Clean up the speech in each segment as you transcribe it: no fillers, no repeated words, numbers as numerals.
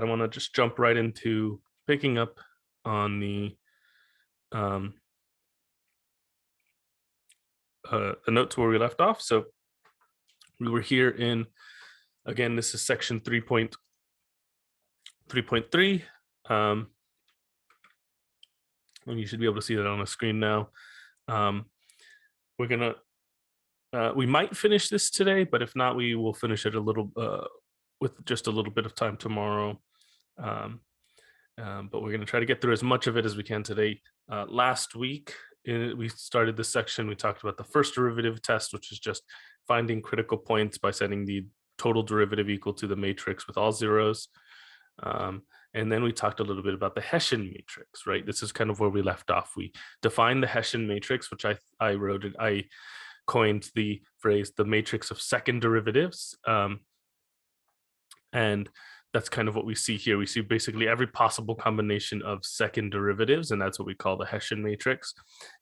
I want to just jump right into picking up on the notes where we left off. So we were here in, again, this is section 3.3. And you should be able to see that on the screen now. We might finish this today, but if not, we will finish it a little with just a little bit of time tomorrow. But we're going to try to get through as much of it as we can today. Last week, we started this section. We talked about the first derivative test, which is just finding critical points by setting the total derivative equal to the matrix with all zeros. And then we talked a little bit about the Hessian matrix, right? This is kind of where we left off. We defined the Hessian matrix, which I coined the phrase the matrix of second derivatives. And that's kind of what we see here. We see basically every possible combination of second derivatives, and that's what we call the Hessian matrix.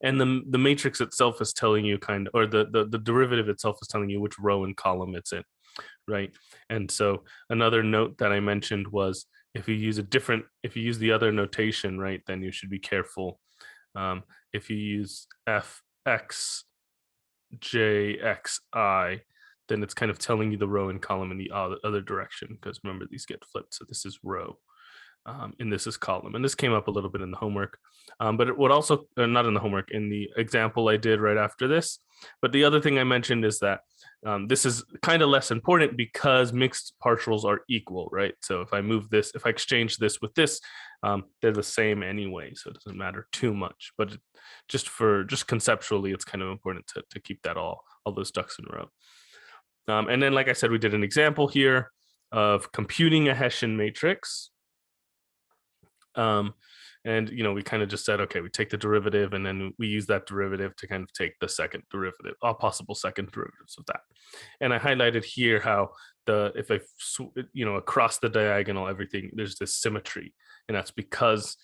And the matrix itself is telling you the derivative itself is telling you which row and column it's in, right? And so another note that I mentioned was if you use the other notation, right, then you should be careful. If you use fx jxi, then it's kind of telling you the row and column in the other direction, because remember, these get flipped. So this is row and this is column. And this came up a little bit in the homework, but it would also, not in the homework, in the example I did right after this. But the other thing I mentioned is that this is kind of less important because mixed partials are equal, right? So if I move this, if I exchange this with this, they're the same anyway, so it doesn't matter too much. But just conceptually, it's kind of important to keep that all those ducks in a row. And then, like I said, we did an example here of computing a Hessian matrix. And, we kind of just said, okay, we take the derivative and then we use that derivative to kind of take the second derivative, all possible second derivatives of that. And I highlighted here how if I, across the diagonal, everything, there's this symmetry, and that's because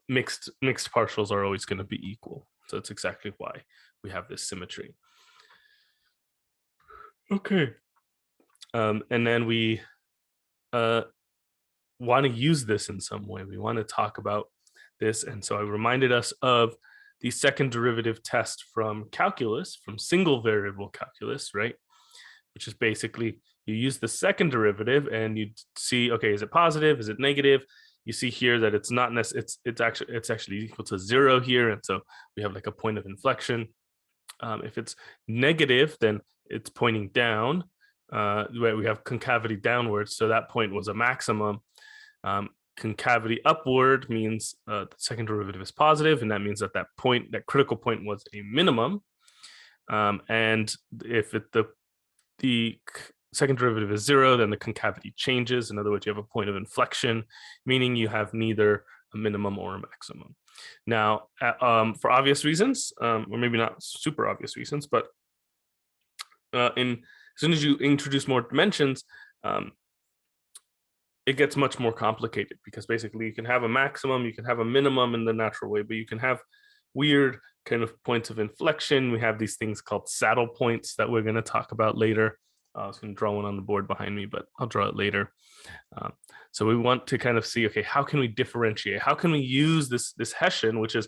mixed partials are always going to be equal. So that's exactly why we have this symmetry. Okay. And then we want to use this in some way. We want to talk about this. And so I reminded us of the second derivative test from calculus, from single variable calculus, right? Which is basically you use the second derivative and you see, okay, is it positive? Is it negative? You see here that it's not necessarily, it's actually equal to 0 here. And so we have like a point of inflection. If it's negative, then it's pointing down. We have concavity downwards, so that point was a maximum. Concavity upward means the second derivative is positive, and that means that critical point was a minimum. And if the second derivative is 0, then the concavity changes. In other words, you have a point of inflection, meaning you have neither a minimum or a maximum. Now, for obvious reasons, or maybe not super obvious reasons, but as soon as you introduce more dimensions, it gets much more complicated, because basically you can have a maximum, you can have a minimum in the natural way, but you can have weird kind of points of inflection. We have these things called saddle points that we're going to talk about later. I was going to draw one on the board behind me, but I'll draw it later. So we want to kind of see, okay, how can we differentiate? How can we use this Hessian, which is,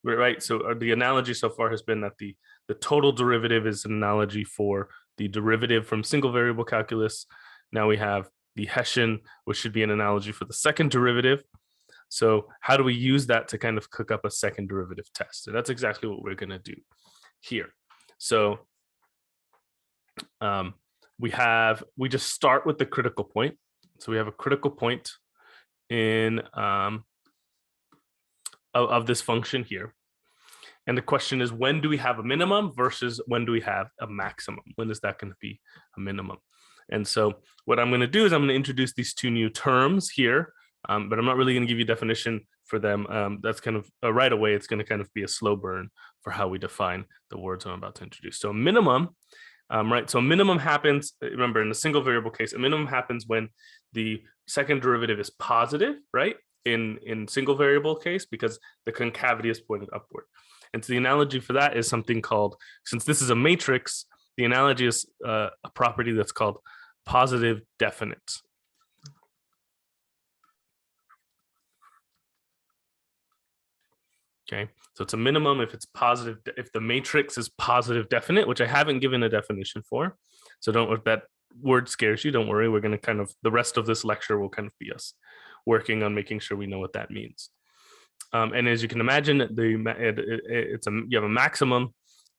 right? So the analogy so far has been that the total derivative is an analogy for the derivative from single variable calculus. Now we have the Hessian, which should be an analogy for the second derivative. So how do we use that to kind of cook up a second derivative test? So that's exactly what we're going to do here. So we just start with the critical point. So we have a critical point in of this function here. And the question is, when do we have a minimum versus when do we have a maximum? When is that going to be a minimum? And so what I'm going to do is I'm going to introduce these two new terms here, but I'm not really going to give you a definition for them. That's kind of right away. It's going to kind of be a slow burn for how we define the words I'm about to introduce. So minimum, right? So minimum happens, remember, in the single variable case, a minimum happens when the second derivative is positive, right? In single variable case, because the concavity is pointing upward. And so the analogy for that is something called, since this is a matrix, the analogy is a property that's called positive definite. Okay, so it's a minimum if it's positive, if the matrix is positive definite, which I haven't given a definition for. So don't, if that word scares you, don't worry. We're going to kind of, the rest of this lecture will kind of be us working on making sure we know what that means. And as you can imagine, it's you have a maximum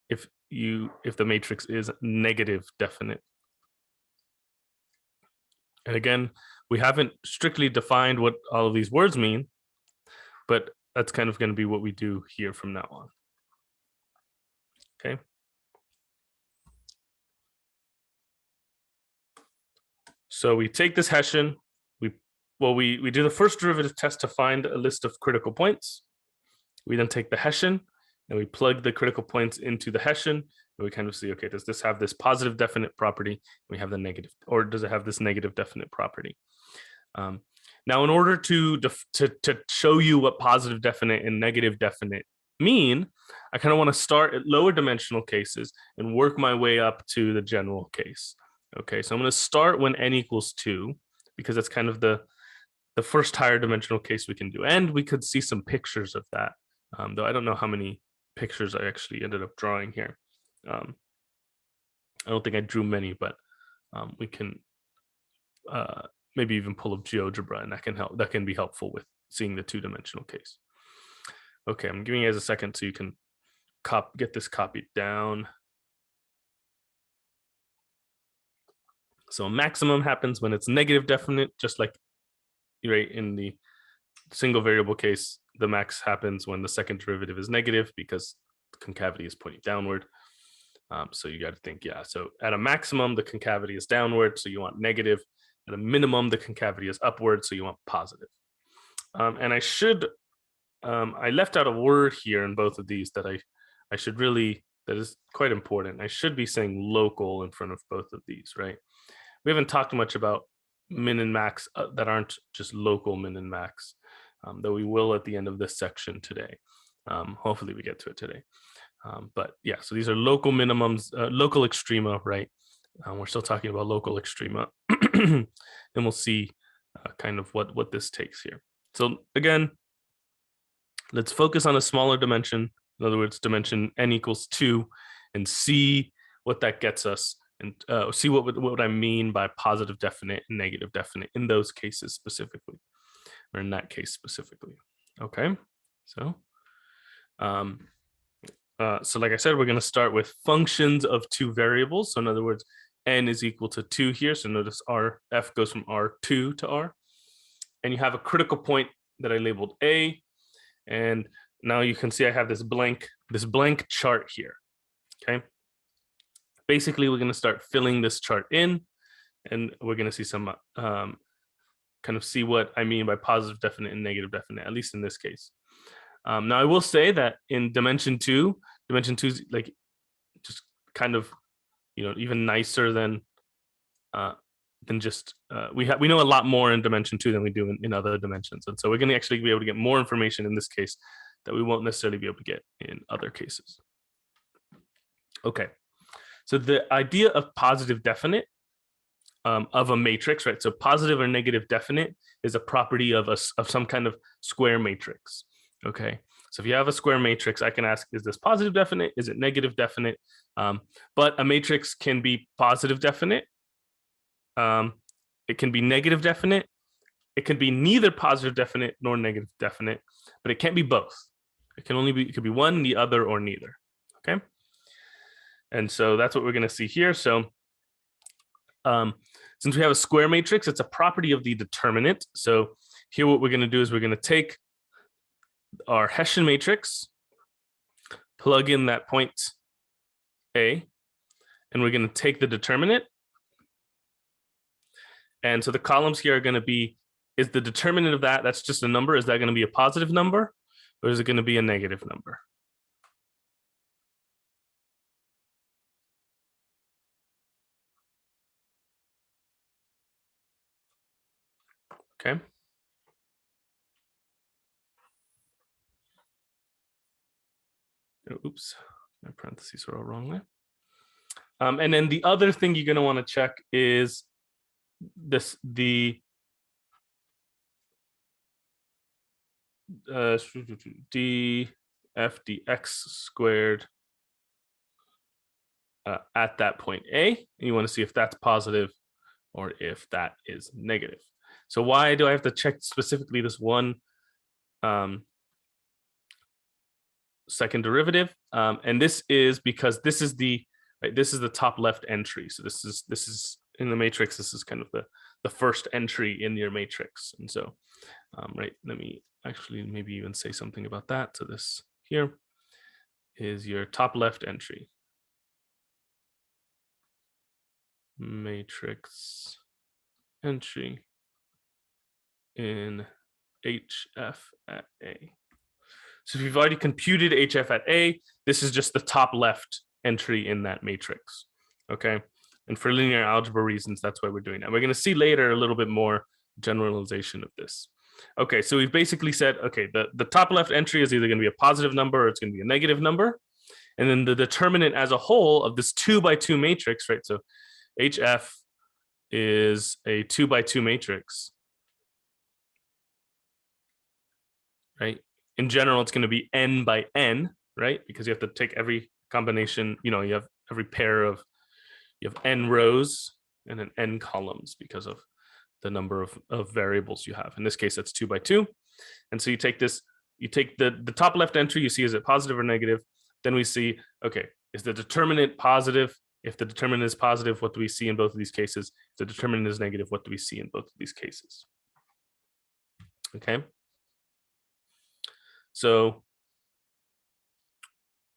if the matrix is negative definite. And again, we haven't strictly defined what all of these words mean, but that's kind of going to be what we do here from now on. Okay. So we take this Hessian, we do the first derivative test to find a list of critical points. We then take the Hessian and we plug the critical points into the Hessian, and we kind of see, okay, does this have this positive definite property? We have the negative, or does it have this negative definite property? Now, in order to show you what positive definite and negative definite mean, I kind of want to start at lower dimensional cases and work my way up to the general case. Okay, so I'm going to start when n equals 2, because that's kind of the first higher dimensional case we can do. And we could see some pictures of that, though I don't know how many pictures I actually ended up drawing here. I don't think I drew many, but we can maybe even pull up GeoGebra, and that can be helpful with seeing the two-dimensional case. Okay, I'm giving you guys a second so you can get this copied down. So a maximum happens when it's negative definite, just like right in the single variable case, the max happens when the second derivative is negative because the concavity is pointing downward. So you got to think, yeah, so at a maximum, the concavity is downward, so you want negative. At a minimum, the concavity is upward, so you want positive. And I left out a word here in both of these that I should really, that is quite important. I should be saying local in front of both of these, right? We haven't talked much about min and max that aren't just local min and max, though we will at the end of this section today. Hopefully we get to it today. But yeah, so these are local minimums, local extrema, right? We're still talking about local extrema. And we'll see kind of what this takes here. So again, let's focus on a smaller dimension. In other words, dimension n equals 2, and see what that gets us, and see what I mean by positive definite and negative definite in those cases specifically, or in that case specifically. Okay, so so like I said, we're going to start with functions of two variables. So in other words, n is equal to 2 here. So notice f goes from R2 to R. And you have a critical point that I labeled A. And now you can see I have this blank chart here. Okay. Basically, we're going to start filling this chart in, and we're going to see some kind of see what I mean by positive definite and negative definite, at least in this case. Now I will say that in dimension two is like just kind of, even nicer than just we know a lot more in dimension 2 than we do in other dimensions, and so we're going to actually be able to get more information in this case that we won't necessarily be able to get in other cases. Okay, so the idea of positive definite of a matrix, right? So positive or negative definite is a property of some kind of square matrix. Okay, so if you have a square matrix, I can ask, is this positive definite? Is it negative definite? But a matrix can be positive definite. It can be negative definite. It can be neither positive definite nor negative definite, but it can't be both. It could be one, the other, or neither. Okay, and so that's what we're going to see here. So since we have a square matrix, it's a property of the determinant. So here what we're going to do is we're going to take our Hessian matrix, plug in that point A, and we're going to take the determinant. And so the columns here are going to be, is the determinant of that's just a number, is that going to be a positive number, or is it going to be a negative number? Okay. Oops, my parentheses are all wrong there. And then the other thing you're going to want to check is the f dx squared at that point A, and you want to see if that's positive or if that is negative. So why do I have to check specifically this one second derivative? And this is because this is the top left entry. So this is in the matrix. This is kind of the first entry in your matrix. And so, right, let me actually maybe even say something about that. So this here is your top left entry. Matrix entry in HF at A. So if you've already computed HF at A, this is just the top left entry in that matrix, okay? And for linear algebra reasons, that's why we're doing that. We're gonna see later a little bit more generalization of this. Okay, so we've basically said, okay, the top left entry is either gonna be a positive number or it's gonna be a negative number. And then the determinant as a whole of this 2x2 matrix, right? So HF is a 2x2 matrix, right? In general, it's going to be n by n, right? Because you have to take every combination, you have every pair of, you have n rows and then n columns because of the number of variables you have. In this case, that's 2x2. And so you take this, you take the top left entry, you see, is it positive or negative? Then we see, okay, is the determinant positive? If the determinant is positive, what do we see in both of these cases? If the determinant is negative, what do we see in both of these cases? Okay. So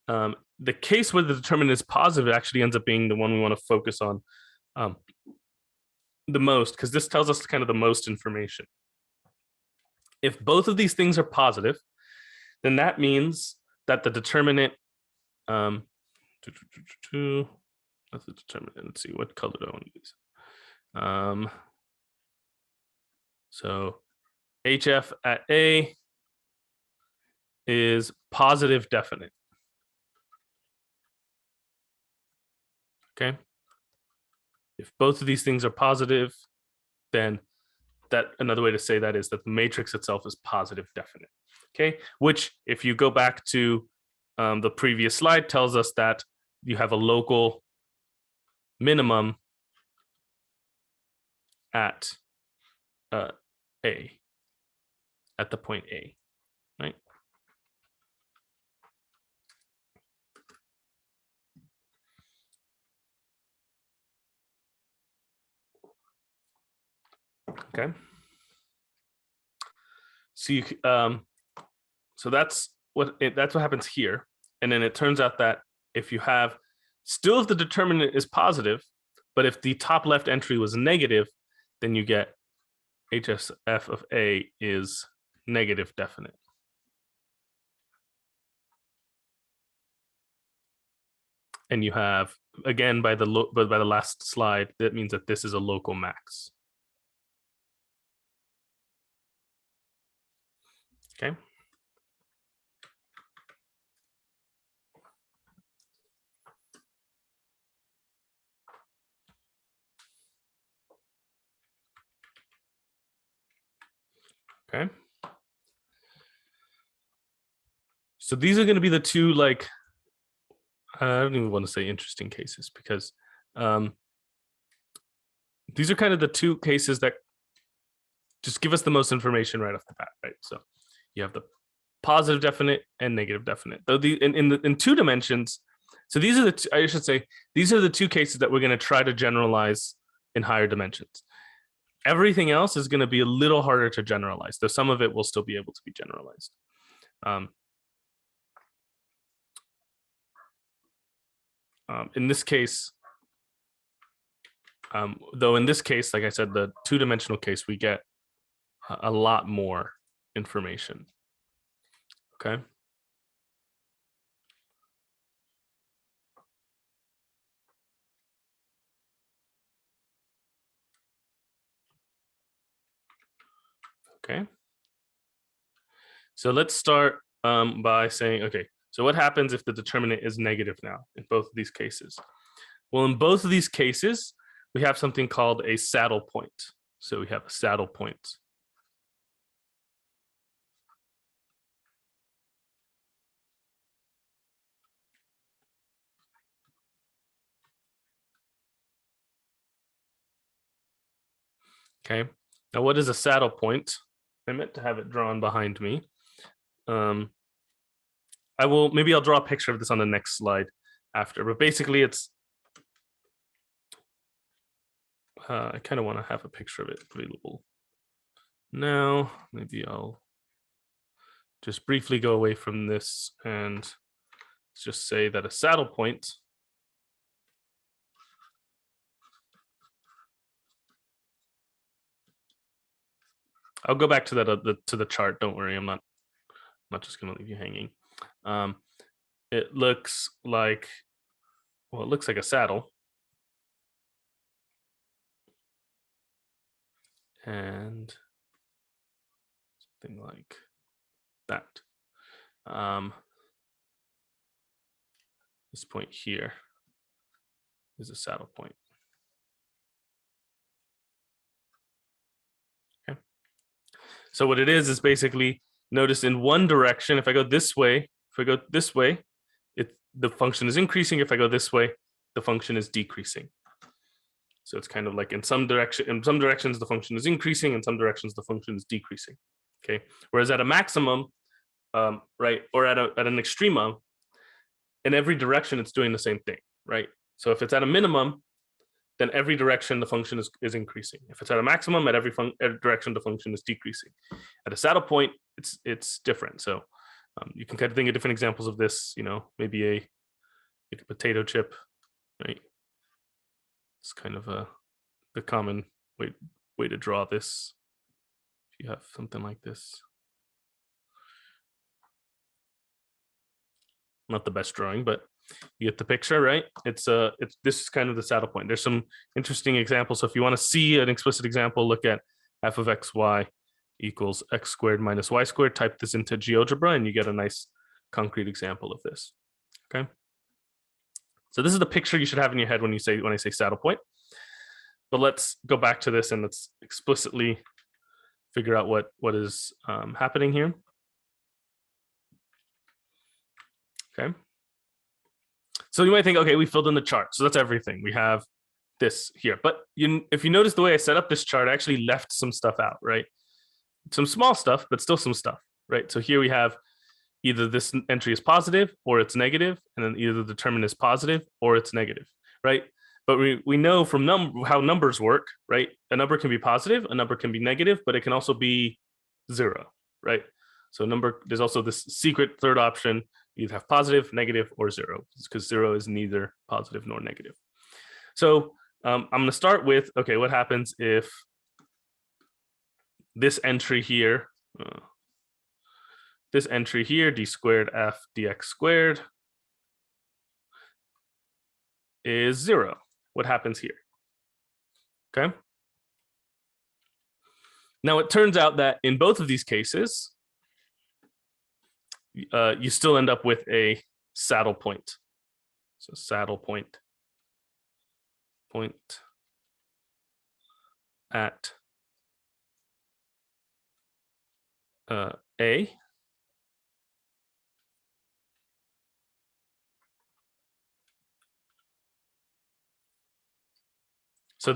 the case where the determinant is positive actually ends up being the one we want to focus on the most, because this tells us kind of the most information. If both of these things are positive, then that means that the determinant, that's the determinant. Let's see, what color do I want to use? So HF at A is positive definite. Okay. If both of these things are positive, then that another way to say that is that the matrix itself is positive definite. Okay, which if you go back to the previous slide tells us that you have a local minimum at A, at the point A, right? Okay. So you, so that's what happens here, and then it turns out that if you have still if the determinant is positive, but if the top left entry was negative, then you get HSF of A is negative definite. And you have, again, by the last slide, that means that this is a local max. Okay. Okay. So these are going to be the two, like, I don't even want to say interesting cases, because these are kind of the two cases that just give us the most information right off the bat, right? So you have the positive definite and negative definite. Though in 2 dimensions, so these are I should say, these are the two cases that we're going to try to generalize in higher dimensions. Everything else is going to be a little harder to generalize, though some of it will still be able to be generalized. In this case, though in this case, like I said, the 2-dimensional case, we get a lot more information. Okay. Okay. So let's start by saying, okay, so what happens if the determinant is negative now in both of these cases? Well, in both of these cases, we have something called a saddle point. So we have a saddle point. Okay. Now, what is a saddle point? I meant to have it drawn behind me. Maybe I'll draw a picture of this on the next slide after, but basically it's, I kind of want to have a picture of it available now. Maybe I'll just briefly go away from this and just say that a saddle point I'll go back to that to the chart. Don't worry, I'm not just going to leave you hanging. It looks like, well, it looks like a saddle, and something like that. This point here is a saddle point. Okay. So what it is basically, notice in one direction, if I go this way, the function is increasing. If I go this way, the function is decreasing. So it's kind of like in some directions the function is increasing, in some directions the function is decreasing. Okay. Whereas at a maximum, right, or at an extremum, in every direction it's doing the same thing, right? So if it's at a minimum, then every direction the function is increasing. If it's at a maximum, at every direction the function is decreasing. At a saddle point, it's different. So you can kind of think of different examples of this. Maybe like a potato chip, right? It's kind of the common way to draw this. If you have something like this, not the best drawing, but you get the picture, right? This is kind of the saddle point. There's some interesting examples. So if you want to see an explicit example, look at f of xy equals x squared minus y squared. Type this into GeoGebra and you get a nice concrete example of this. Okay. So this is the picture you should have in your head when I say saddle point. But let's go back to this and let's explicitly figure out what is happening here. Okay. So you might think, okay, we filled in the chart. So that's everything. We have this here. But if you notice the way I set up this chart, I actually left some stuff out, right? Some small stuff, but still some stuff, right? So here we have either this entry is positive or it's negative, and then either the determinant is positive or it's negative, right? But we know from how numbers work, right? A number can be positive, a number can be negative, but it can also be 0, right? So there's also this secret third option. You either have positive, negative, or 0, because 0 is neither positive nor negative. So I'm going to start with, okay, what happens if this entry here, d squared f dx squared, is 0? What happens here? Okay. Now it turns out that in both of these cases, you still end up with a saddle point. So saddle point at A. So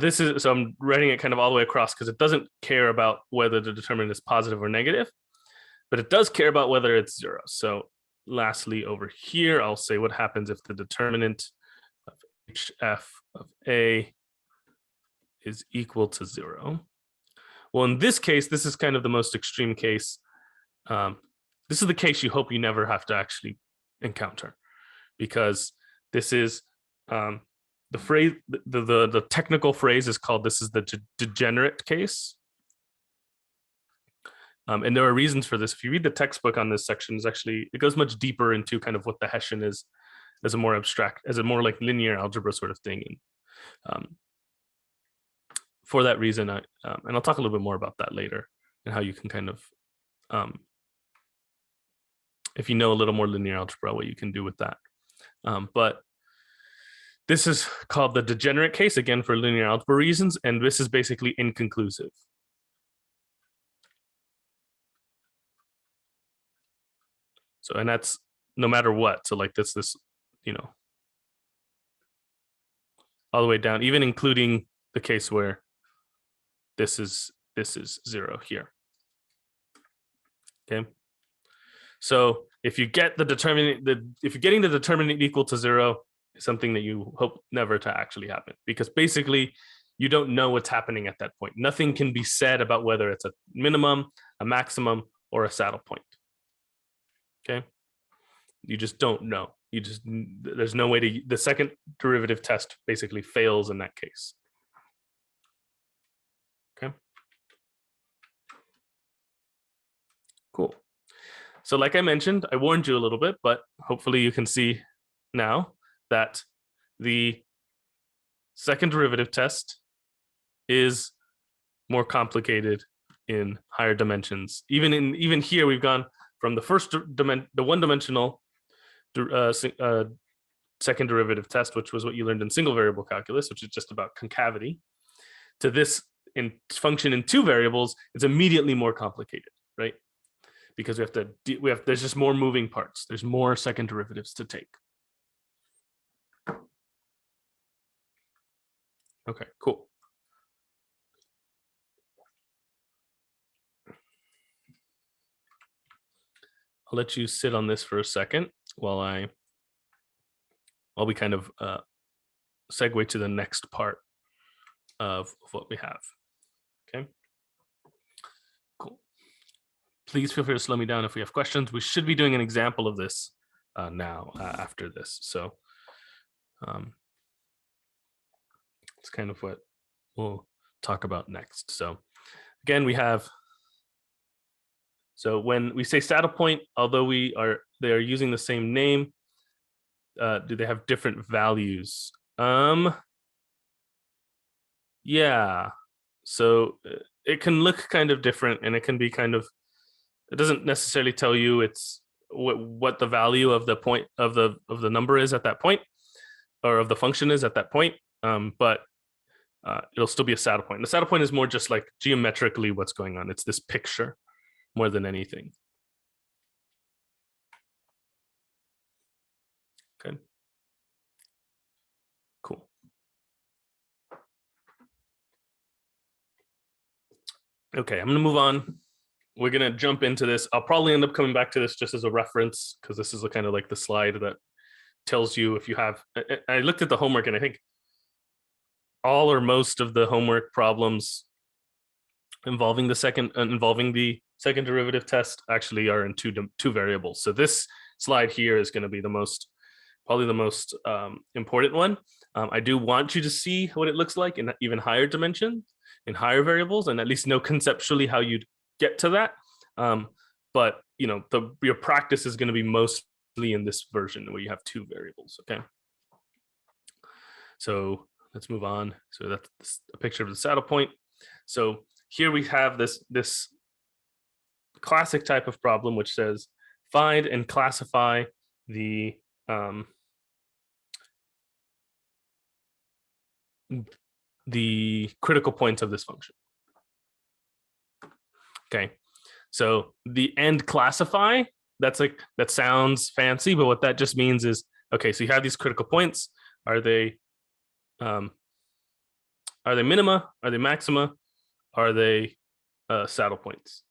I'm writing it kind of all the way across because it doesn't care about whether the determinant is positive or negative, but it does care about whether it's 0. So lastly, over here, I'll say what happens if the determinant of HF of A is equal to 0. Well, in this case, this is kind of the most extreme case. This is the case you hope you never have to actually encounter, because this is the phrase, the technical phrase is called, this is the degenerate case. And there are reasons for this. If you read the textbook on this section, it goes much deeper into kind of what the Hessian is as a more abstract, as a more like linear algebra sort of thing. And for that reason, and I'll talk a little bit more about that later, and how you can kind of, if you know a little more linear algebra, what you can do with that. But this is called the degenerate case, again, for linear algebra reasons, and this is basically inconclusive. So, and that's no matter what. So like this, all the way down, even including the case where this is 0 here. Okay. So if you get the determinant, if you're getting the determinant equal to 0, it's something that you hope never to actually happen, because basically you don't know what's happening at that point. Nothing can be said about whether it's a minimum, a maximum, or a saddle point. Okay. You just don't know. There's no way to, the second derivative test basically fails in that case. Okay. Cool. So like I mentioned, I warned you a little bit, but hopefully you can see now that the second derivative test is more complicated in higher dimensions. Even here, we've gone from the one-dimensional second derivative test, which was what you learned in single variable calculus, which is just about concavity, to this function in two variables. It's immediately more complicated, right? Because there's just more moving parts. There's more second derivatives to take. Okay, cool. I'll let you sit on this for a second while we kind of segue to the next part of what we have. Okay. Cool. Please feel free to slow me down if we have questions. We should be doing an example of this now after this. So it's kind of what we'll talk about next. So again, so when we say saddle point, although they are using the same name, do they have different values? Yeah. So it can look kind of different, and it can be kind of, it doesn't necessarily tell you it's what the value of the point of the number is at that point, or of the function is at that point. But it'll still be a saddle point. The saddle point is more just like geometrically what's going on. It's this picture more than anything. Okay. Cool. Okay, I'm gonna move on. We're gonna jump into this. I'll probably end up coming back to this just as a reference, because this is kind of like the slide that tells you if you have. I looked at the homework, and I think all or most of the homework problems involving the second derivative test actually are in two variables. So this slide here is going to be probably the most important one. I do want you to see what it looks like in even higher dimensions, in higher variables, and at least know conceptually how you'd get to that. But your practice is going to be mostly in this version where you have two variables. Okay. So let's move on. So that's a picture of the saddle point. So here we have this classic type of problem, which says find and classify the critical points of this function. Okay, so the end classify, that sounds fancy, but what that just means is, okay, so you have these critical points. Are they minima? Are they maxima? Are they saddle points?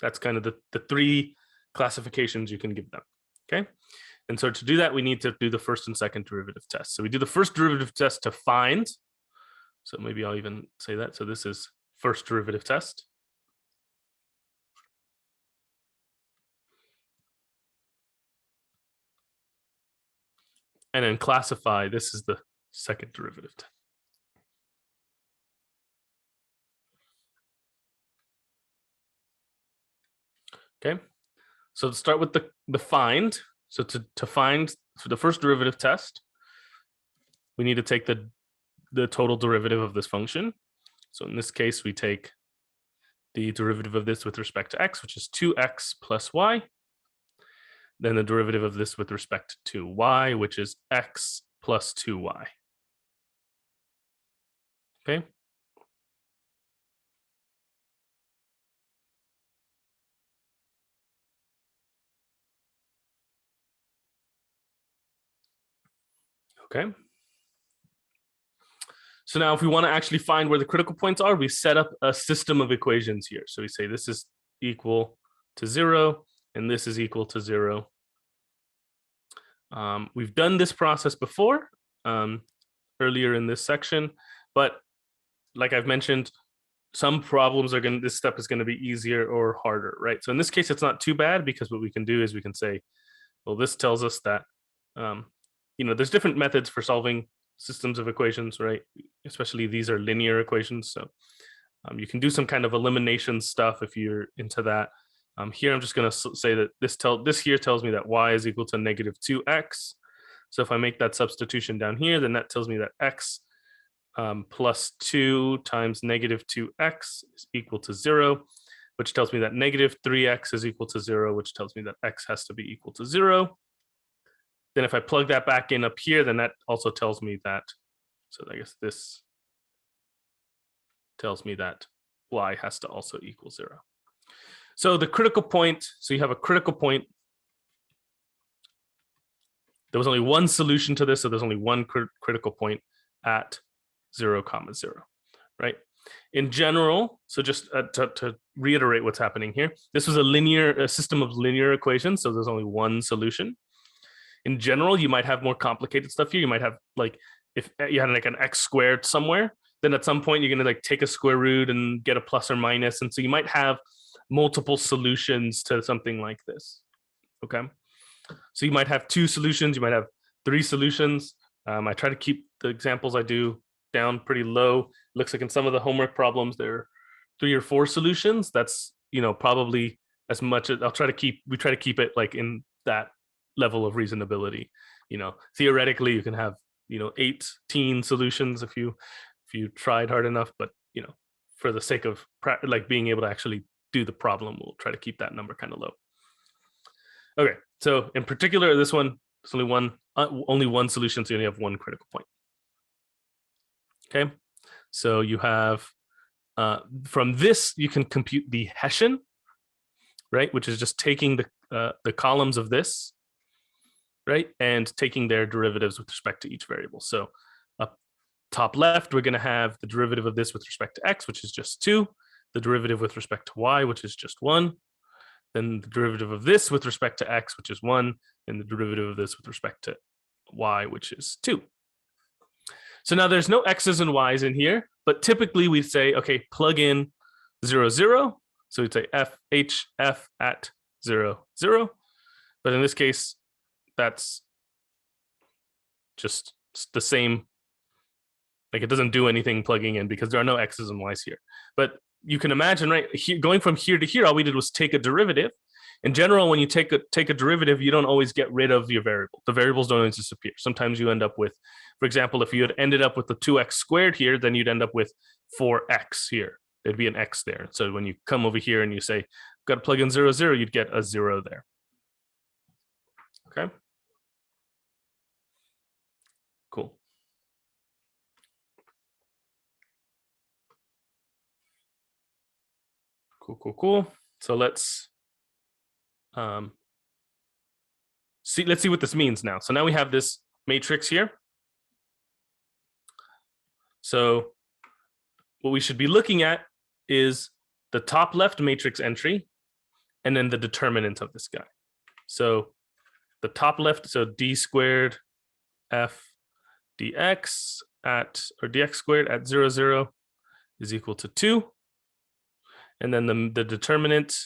That's kind of the three classifications you can give them. Okay. And so to do that, we need to do the first and second derivative test. So we do the first derivative test to find. So maybe I'll even say that. So this is first derivative test. And then classify, this is the second derivative test. Okay. So to start with the find. So to find for the first derivative test, we need to take the total derivative of this function. So in this case, we take the derivative of this with respect to x, which is 2x plus y. Then the derivative of this with respect to y, which is x plus 2y. Okay. Okay. So now if we want to actually find where the critical points are, we set up a system of equations here. So we say this is equal to 0, and this is equal to 0. We've done this process before earlier in this section, but like I've mentioned, some problems are this step is going to be easier or harder, right? So in this case, it's not too bad, because what we can do is we can say, well, this tells us that, there's different methods for solving systems of equations, right? Especially these are linear equations. So you can do some kind of elimination stuff if you're into that. Here, I'm just going to say that this here tells me that y is equal to negative 2x. So if I make that substitution down here, then that tells me that x plus 2 times negative 2x is equal to 0, which tells me that negative 3x is equal to 0, which tells me that x has to be equal to 0. Then if I plug that back in up here, then that also tells me that, so I guess this tells me that y has to also equal 0. So the critical point, so you have a critical point. There was only one solution to this, so there's only one critical point at 0, 0, right? In general, so just to reiterate what's happening here, this was a system of linear equations, so there's only one solution. In general, you might have more complicated stuff here. You might have, like, if you had like an x squared somewhere, then at some point you're going to like take a square root and get a plus or minus, and so you might have multiple solutions to something like this. Okay, so you might have 2 solutions, you might have 3 solutions. I try to keep the examples I do down pretty low. Looks like in some of the homework problems there are 3 or 4 solutions. That's, probably as much as we try to keep it like in that level of reasonability. Theoretically you can have 18 solutions if you tried hard enough, but for the sake of like being able to actually do the problem, we'll try to keep that number kind of low. Okay, so in particular this one, there's only one solution, so you only have one critical point. Okay, so you have from this you can compute the Hessian, right, which is just taking the columns of this, right, and taking their derivatives with respect to each variable. So up top left, we're going to have the derivative of this with respect to x, which is just 2, the derivative with respect to y, which is just 1, then the derivative of this with respect to x, which is 1, and the derivative of this with respect to y, which is 2. So now there's no x's and y's in here, but typically we'd say, okay, plug in 0, 0. So we'd say f at 0, 0. But in this case, that's just the same. Like, it doesn't do anything plugging in because there are no x's and y's here. But you can imagine, right, going from here to here, all we did was take a derivative. In general, when you take a derivative, you don't always get rid of your variable. The variables don't always disappear. Sometimes you end up with, for example, if you had ended up with the 2x squared here, then you'd end up with 4x here. There'd be an x there. So when you come over here and you say, got to plug in 0, 0, you'd get a 0 there. Okay. Cool. Cool. So let's see what this means now. So now we have this matrix here. So what we should be looking at is the top left matrix entry and then the determinant of this guy. So the top left, so d squared f dx dx squared at 0, 0 is equal to 2. And then the determinant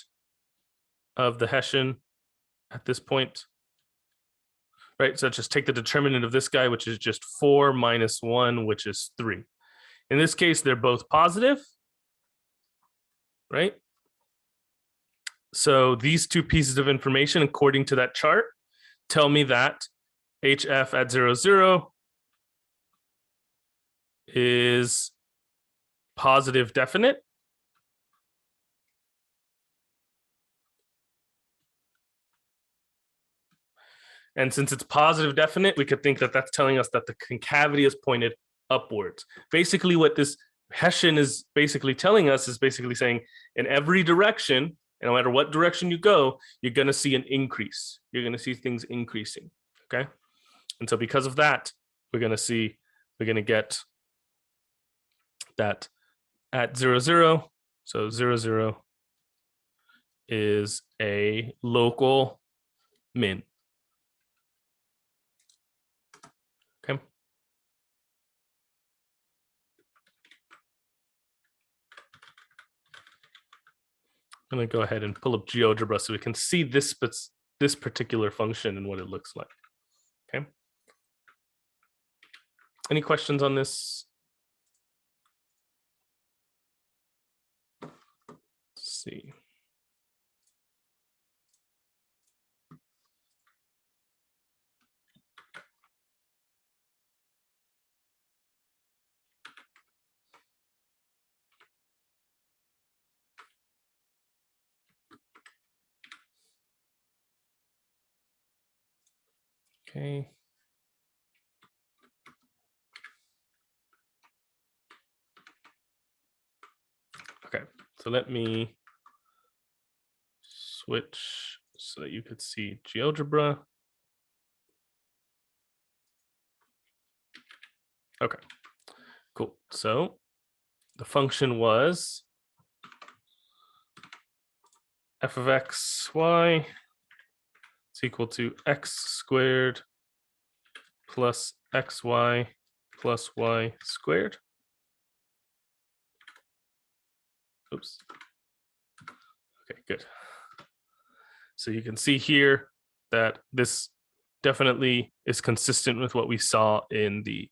of the Hessian at this point, right? So just take the determinant of this guy, which is just 4 minus 1, which is 3. In this case, they're both positive, right? So these 2 pieces of information, according to that chart, tell me that HF at 0, 0 is positive definite. And since it's positive definite, we could think that that's telling us that the concavity is pointed upwards. Basically, what this Hessian is basically telling us is basically saying in every direction, and no matter what direction you go, you're going to see an increase. You're going to see things increasing. Okay. And so because of that, we're going to get that at 0, 0, so 0, 0 is a local min. Okay. I'm going to go ahead and pull up GeoGebra so we can see this particular function and what it looks like. Okay. Any questions on this? Let's see. Okay. Okay, so let me switch so that you could see GeoGebra. Okay, cool. So the function was f of x, y is equal to x squared plus xy plus y squared. Oops. Okay, good. So you can see here that this definitely is consistent with what we saw in the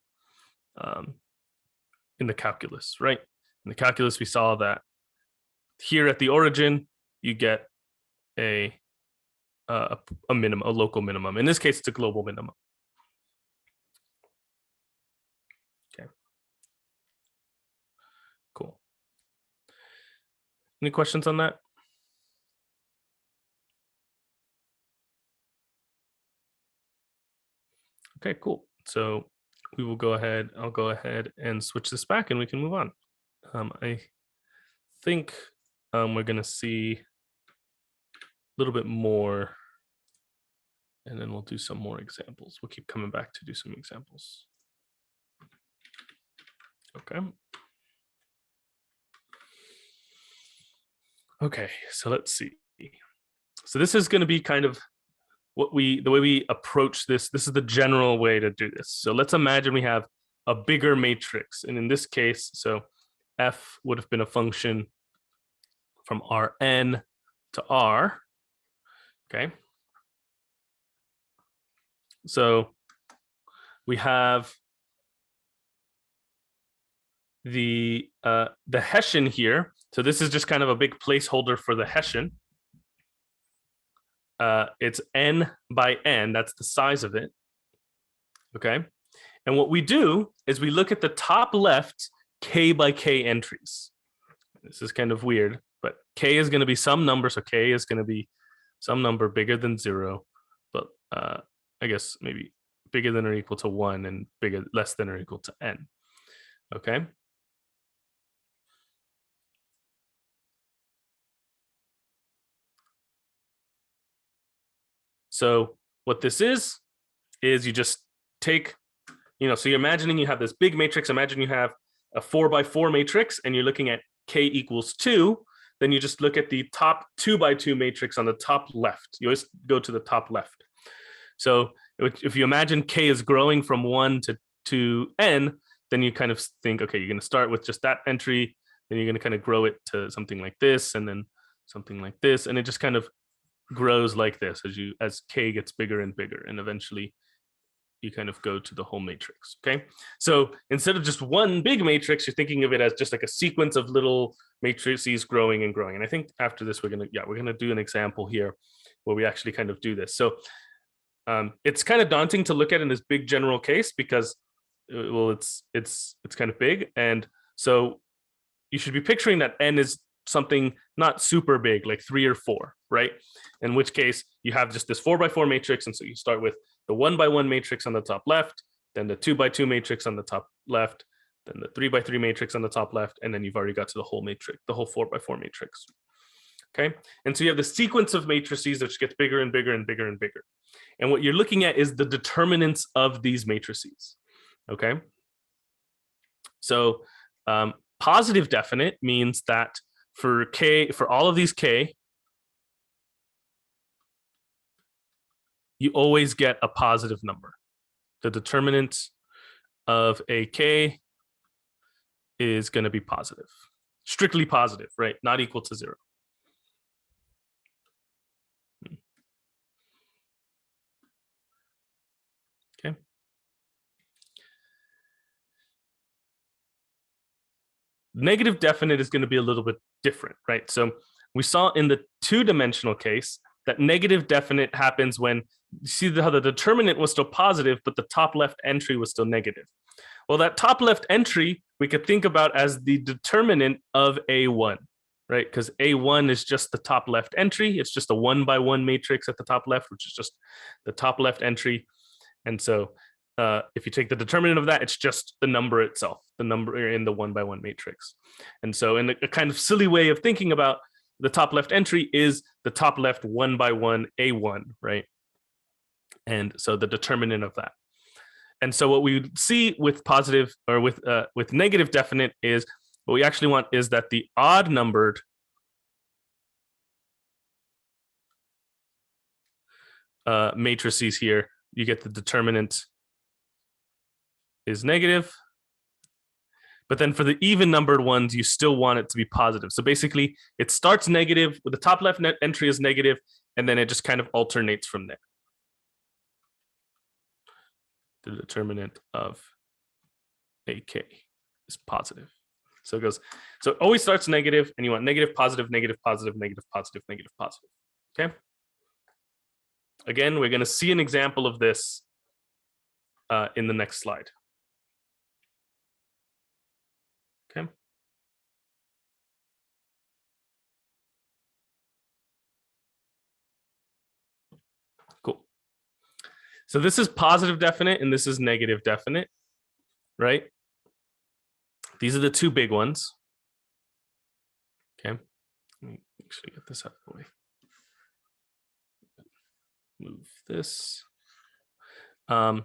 calculus, right? In the calculus, we saw that here at the origin, you get a minimum, a local minimum. In this case, it's a global minimum. Okay. Cool. Any questions on that? Okay, cool. So we will go ahead, I'll go ahead and switch this back and we can move on. I think we're gonna see a little bit more and then we'll do some more examples. We'll keep coming back to do some examples. Okay. Okay, so let's see. So this is gonna be kind of the way we approach this. This is the general way to do this. So let's imagine we have a bigger matrix. And in this case, so f would have been a function from Rn to R. Okay. So we have the Hessian here. So this is just kind of a big placeholder for the Hessian. It's n by n. That's the size of it. Okay. And what we do is we look at the top left k by k entries. This is kind of weird, but k is going to be some number. So k is going to be some number bigger than 0, but I guess maybe bigger than or equal to 1 and less than or equal to n. Okay. So what this is you just take, so you're imagining you have this big matrix. Imagine you have a 4 by 4 matrix and you're looking at k equals 2. Then you just look at the top 2 by 2 matrix on the top left. You always go to the top left. So if you imagine k is growing from 1 to n, then you kind of think, okay, you're going to start with just that entry, then you're going to kind of grow it to something like this, and then something like this, and it just kind of grows like this as k gets bigger and bigger, and eventually you kind of go to the whole matrix. Okay, so instead of just one big matrix, you're thinking of it as just like a sequence of little matrices growing and growing. And I think after this, we're gonna do an example here where we actually kind of do this. So it's kind of daunting to look at in this big general case because, well, it's kind of big, and so you should be picturing that n is something not super big, like 3 or 4, right? In which case you have just this 4 by 4 matrix, and so you start with the 1 by 1 matrix on the top left, then the 2 by 2 matrix on the top left, then the 3 by 3 matrix on the top left, and then you've already got to the whole matrix, the whole 4 by 4 matrix. Okay, and so you have the sequence of matrices which gets bigger and bigger and bigger and bigger. And what you're looking at is the determinants of these matrices. Okay, so Positive definite means that for all of these k, you always get a positive number. The determinant of a k is going to be positive, strictly positive, right? Not equal to 0. Okay. Negative definite is going to be a little bit different, right? So we saw in the two-dimensional case that negative definite happens when you see how the determinant was still positive, but the top left entry was still negative. Well, that top left entry we could think about as the determinant of A1, right? Because A1 is just the top left entry. It's just a 1-by-1 matrix at the top left, which is just the top left entry. And so if you take the determinant of that, it's just the number itself, the number in the 1-by-1 matrix. And so in a kind of silly way of thinking about the top left entry is the top left 1-by-1 A1, right? And so the determinant of that. And so what we see with positive or with negative definite is what we actually want is that the odd numbered matrices here, you get the determinant is negative. But then for the even numbered ones, you still want it to be positive. So basically, it starts negative, with the top left entry is negative, and then it just kind of alternates from there. The determinant of AK is positive. So it goes, so it always starts negative, and you want negative, positive, negative, positive, negative, positive, negative, positive. Okay. Again, we're going to see an example of this in the next slide. Okay. Cool. So this is positive definite and this is negative definite, right? These are the two big ones. Okay. Let me actually get this out of the way. Move this. But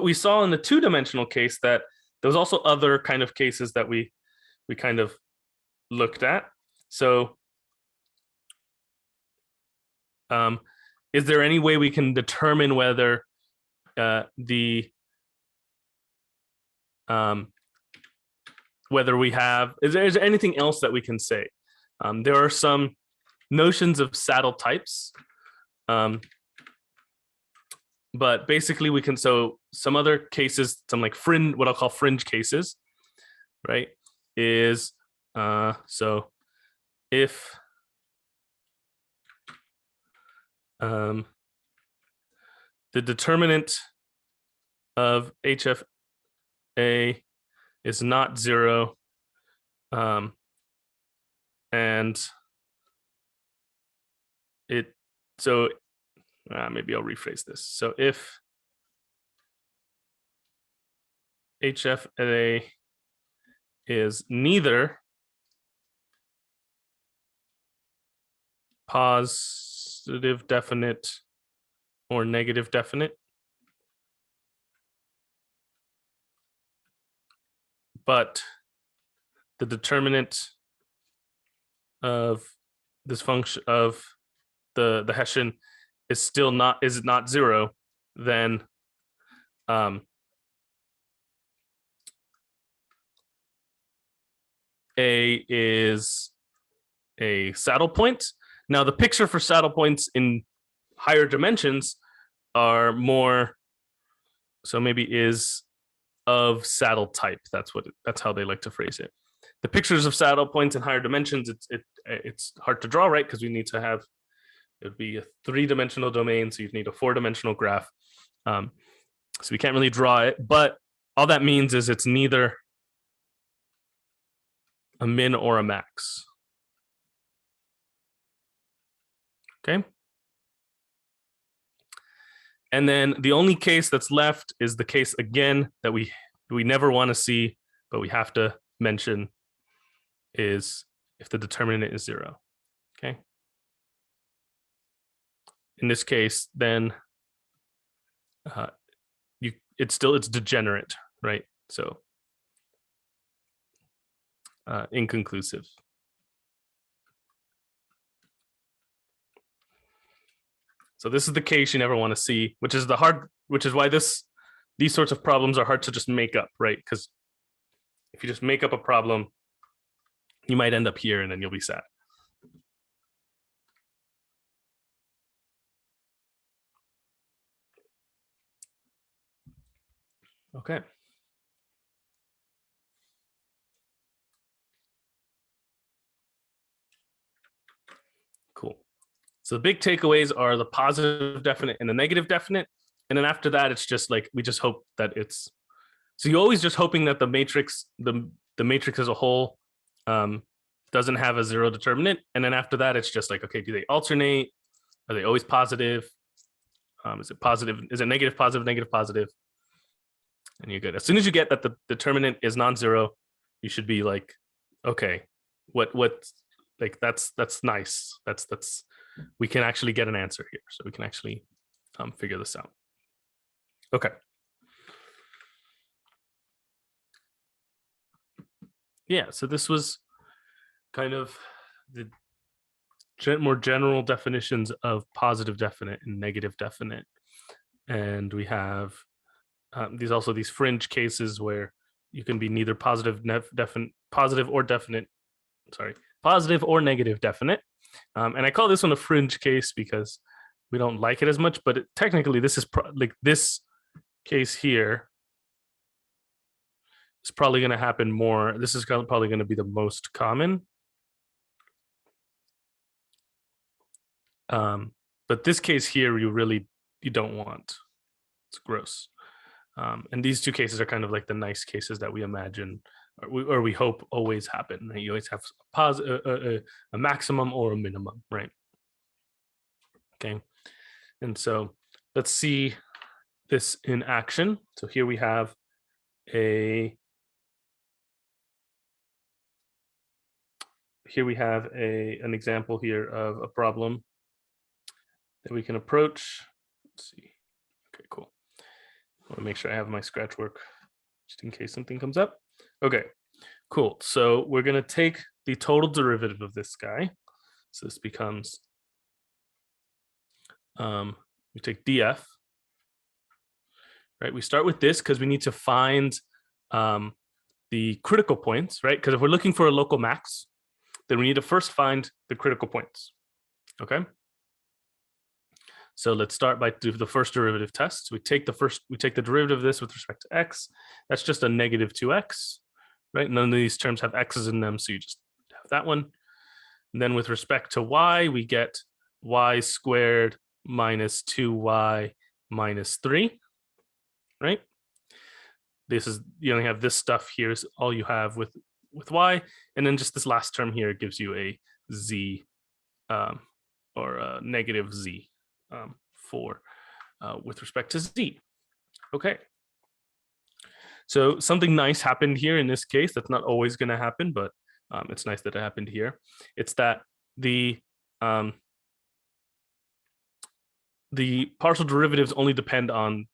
we saw in the two-dimensional case that there was also other kind of cases that we kind of looked at. So is there any way we can determine whether whether we have, is there anything else that we can say? There are some notions of saddle types, but basically we can, so some other cases, some like fringe, what I'll call fringe cases, right, is so if the determinant of HFA is not 0, and it, so maybe I'll rephrase this. So if HFA is neither positive definite or negative definite, but the determinant of this function of the Hessian is still not, is not 0, then A is a saddle point. Now the picture for saddle points in higher dimensions are more, so maybe is of saddle type. That's how they like to phrase it. The pictures of saddle points in higher dimensions, it's hard to draw, right? Because we need to have, it would be a 3-dimensional domain, so you'd need a 4-dimensional graph. So we can't really draw it, but all that means is it's neither a min or a max. Okay. And then the only case that's left is the case, again, that we never want to see, but we have to mention, is if the determinant is 0. Okay. In this case, then it's degenerate, right? So inconclusive. So this is the case you never want to see, which is why these sorts of problems are hard to just make up, right? Because if you just make up a problem, you might end up here and then you'll be sad. Okay. Cool. So the big takeaways are the positive definite and the negative definite. And then after that, it's just like, we just hope that it's, so you're always just hoping that the matrix as a whole doesn't have a zero determinant. And then after that, it's just like, okay, do they alternate? Are they always positive? Is it positive? Is it negative, positive, negative, positive? And you're good. As soon as you get that the determinant is non-zero, you should be like, okay, what like that's nice. That's we can actually get an answer here. So we can actually figure this out. Okay. Yeah, so this was kind of the more general definitions of positive definite and negative definite. And we have these fringe cases where you can be neither positive or negative definite. And I call this one a fringe case because we don't like it as much, but technically this is like this case here is probably going to happen more. This is probably going to be the most common. But this case here, you don't want. It's gross. And these two cases are kind of like the nice cases that we imagine or we hope always happen. Right? You always have a maximum or a minimum, right? Okay. And so let's see this in action. So here we have an example here of a problem that we can approach. Let's see. Okay, cool. I want to make sure I have my scratch work just in case something comes up. Okay, cool. So we're going to take the total derivative of this guy. So this becomes, we take df, right? We start with this because we need to find the critical points, right? Because if we're looking for a local max, then we need to first find the critical points, okay? So let's start by do the first derivative test. So we take the derivative of this with respect to x. That's just a negative 2x, right? None of these terms have x's in them, so you just have that one. And then with respect to y, we get y squared minus 2y minus 3, right? You only have this stuff here is all you have with y, and then just this last term here gives you a z or a negative z for with respect to z. Okay. So something nice happened here in this case. That's not always going to happen, but it's nice that it happened here. It's that the partial derivatives only depend on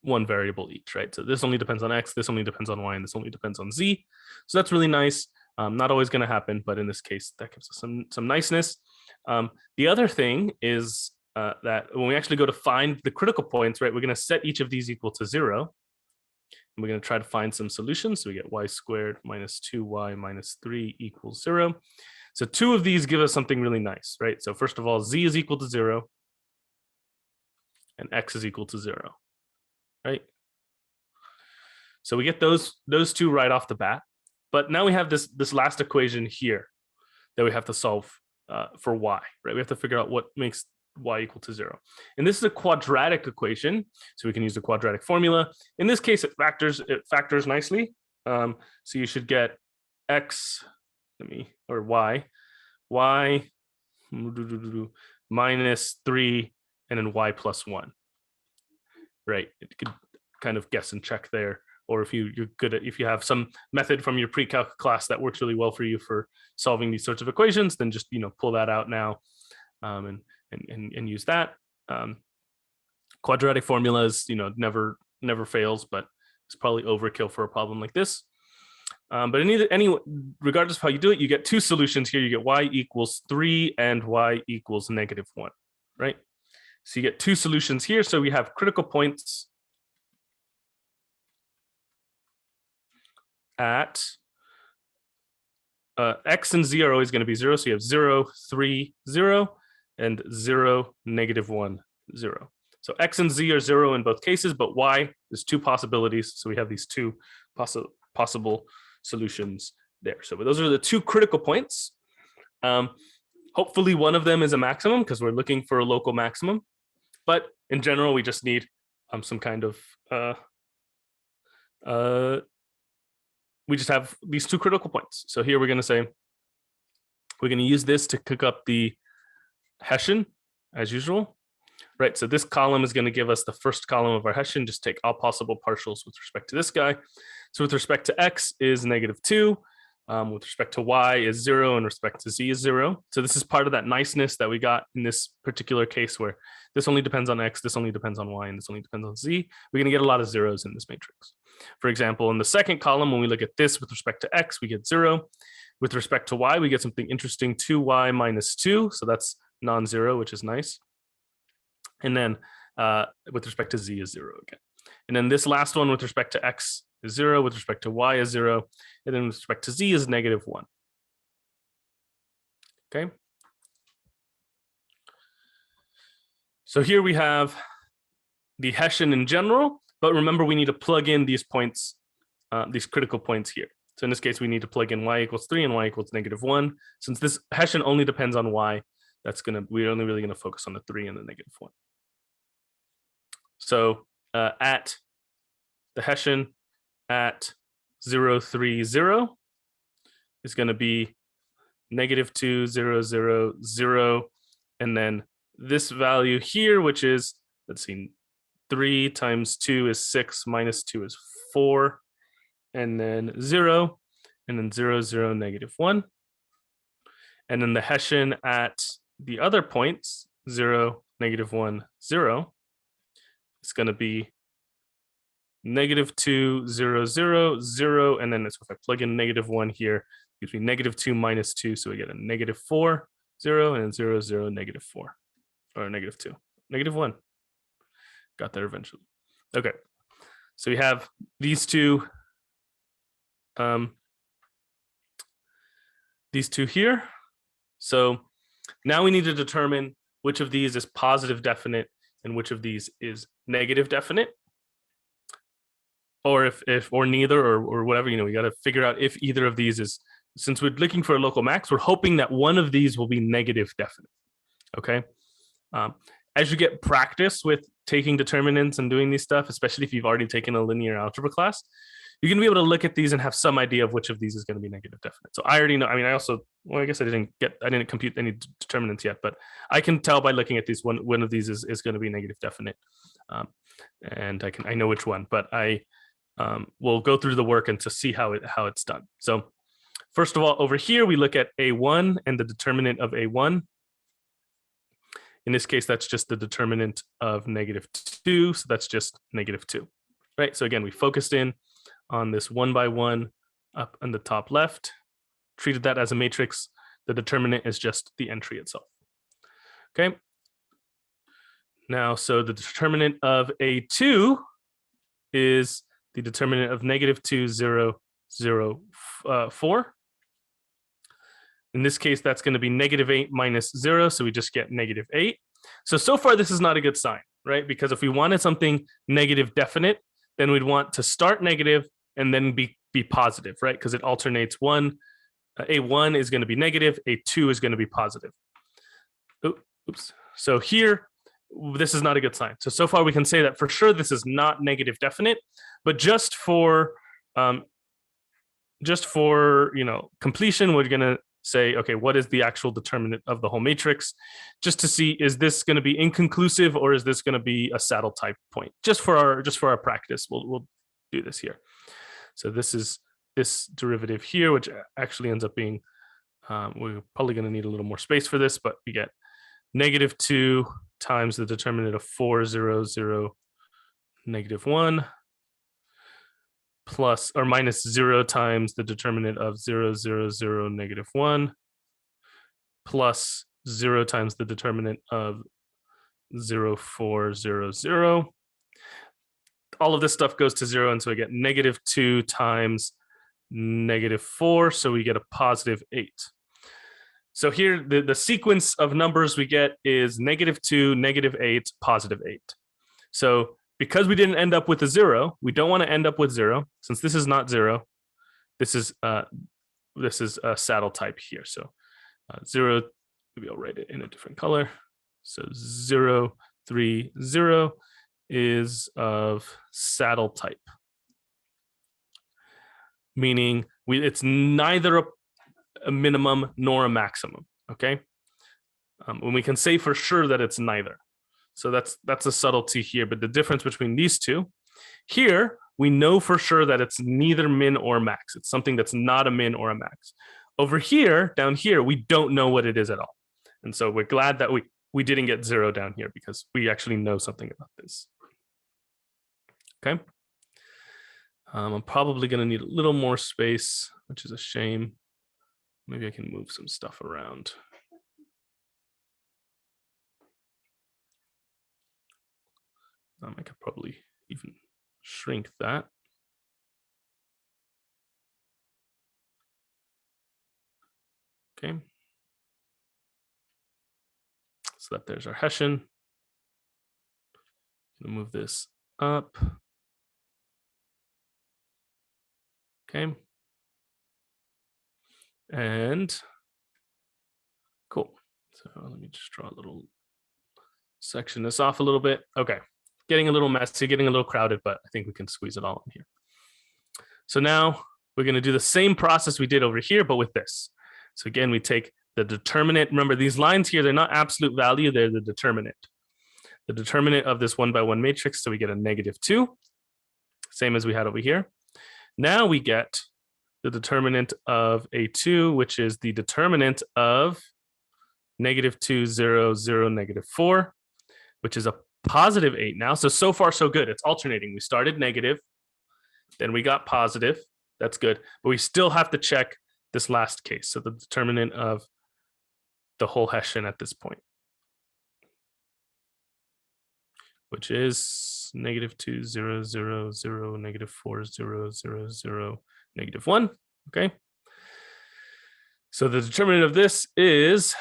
one variable each, right? So this only depends on x, this only depends on y, and this only depends on z. So that's really nice. Not always going to happen, but in this case, that gives us some niceness. The other thing is that when we actually go to find the critical points, right, we're going to set each of these equal to 0. And we're going to try to find some solutions. So we get y squared minus 2y minus 3 equals 0. So two of these give us something really nice, right? So first of all, z is equal to 0 and x is equal to 0, right? So we get those two right off the bat. But now we have this last equation here that we have to solve for y, right? We have to figure out what makes y equal to 0. And this is a quadratic equation, so we can use the quadratic formula. In this case, it factors nicely. So you should get x, y minus 3, and then y plus 1. Right? You could kind of guess and check there. Or if you're good at, if you have some method from your pre-calc class that works really well for you for solving these sorts of equations, then just pull that out now and use that. Quadratic formulas, never fails, but it's probably overkill for a problem like this. But regardless of how you do it, you get two solutions here. You get y equals 3 and y equals -1, right? So you get two solutions here. So we have critical points at x and z are always going to be 0. So you have 0, 3, 0, and 0, -1, 0. So x and z are 0 in both cases, but y, there's two possibilities. So we have these two possible solutions there. So those are the two critical points. Hopefully one of them is a maximum because we're looking for a local maximum. But in general, we just need some kind of, we just have these two critical points. So here we're going to say, we're going to use this to cook up the Hessian as usual, right? So this column is going to give us the first column of our Hessian. Just take all possible partials with respect to this guy. So with respect to x is -2. With respect to y is 0, and respect to z is 0. So this is part of that niceness that we got in this particular case where this only depends on x, this only depends on y, and this only depends on z. We're going to get a lot of zeros in this matrix. For example, in the second column, when we look at this with respect to x, we get 0. With respect to y, we get something interesting, 2y - 2. So that's non-zero, which is nice. And then with respect to z is 0 again. And then this last one with respect to x is 0, with respect to y is 0, and then with respect to z is -1. Okay. So here we have the Hessian in general, but remember we need to plug in these points, these critical points here. So in this case, we need to plug in y equals 3 and y equals -1. Since this Hessian only depends on y, we're only really gonna focus on the 3 and the -1. So at the Hessian at 0, 3, 0 is going to be -2, 0, 0, 0. And then this value here, which is, let's see, 3 times 2 is 6, -2 is 4, and then 0, and then 0, 0, -1. And then the Hessian at the other points, 0, -1, 0, is going to be -2, 0, 0, 0, and then if I plug in -1 here, it gives me -2 - 2, so we get a -4, 0, and then 0, 0, -4, or -2, -1. Got there eventually. Okay, so we have these two here. So now we need to determine which of these is positive definite and which of these is negative definite. Or if or neither, or whatever, we got to figure out if either of these is, since we're looking for a local max, we're hoping that one of these will be negative definite. Okay. As you get practice with taking determinants and doing these stuff, especially if you've already taken a linear algebra class, you're going to be able to look at these and have some idea of which of these is going to be negative definite. So I already know, I guess I didn't compute any determinants yet, but I can tell by looking at these, one of these is going to be negative definite. And I know which one, but we'll go through the work and to see how it's done. So first of all, over here, we look at A1 and the determinant of A1. In this case, that's just the determinant of -2. So that's just -2, right? So again, we focused in on this 1 by 1 up on the top left, treated that as a matrix. The determinant is just the entry itself. Okay. Now, so the determinant of A2 is the determinant of -2, 0, 0, 4. In this case, that's going to be -8 minus 0, so we just get -8. So far, this is not a good sign, right? Because if we wanted something negative definite, then we'd want to start negative and then be positive, right? Because it alternates A1 is going to be negative, A2 is going to be positive. Oops. So here, this is not a good sign. So far we can say that for sure this is not negative definite, but just for completion, we're going to say, okay, what is the actual determinant of the whole matrix, just to see, is this going to be inconclusive or is this going to be a saddle type point? Just for our practice, we'll do this here. So this is this derivative here, which actually ends up being, we're probably going to need a little more space for this, but we get -2 times the determinant of 4, 0, 0, -1 plus or minus 0 times the determinant of 0, 0, 0, negative 1 plus 0 times the determinant of 0, 4, 0, 0. All of this stuff goes to 0, and so I get negative 2 times negative 4, so we get a positive 8. So here, the sequence of numbers we get is negative 2, negative 8, positive 8. So because we didn't end up with a 0, we don't want to end up with 0. Since this is not 0, this is a saddle type here. So 0, maybe I'll write it in a different color. So 0, 3, 0 is of saddle type, meaning it's neither a minimum nor a maximum. Okay, when we can say for sure that it's neither. So that's a subtlety here. But the difference between these two, here we know for sure that it's neither min or max. It's something that's not a min or a max. Over here, down here, we don't know what it is at all. And so we're glad that we didn't get 0 down here because we actually know something about this. Okay. I'm probably going to need a little more space, which is a shame. Maybe I can move some stuff around. I could probably even shrink that. Okay. So that there's our Hessian. Move this up. Okay. And cool. So let me just draw a little section this off a little bit. Okay. Getting a little messy, getting a little crowded, but I think we can squeeze it all in here. So now we're going to do the same process we did over here, but with this. So again, we take the determinant. Remember, these lines here, they're not absolute value, they're the determinant. The determinant of this 1 by 1 matrix, so we get a negative 2, same as we had over here. Now we get the determinant of A2, which is the determinant of negative 2, 0, 0, negative 4, which is a positive 8 now. So far, so good. It's alternating. We started negative, then we got positive. That's good. But we still have to check this last case. So the determinant of the whole Hessian at this point, which is negative 2, 0, 0, 0, negative 4, 0, 0, 0, negative 1. Okay. So the determinant of this is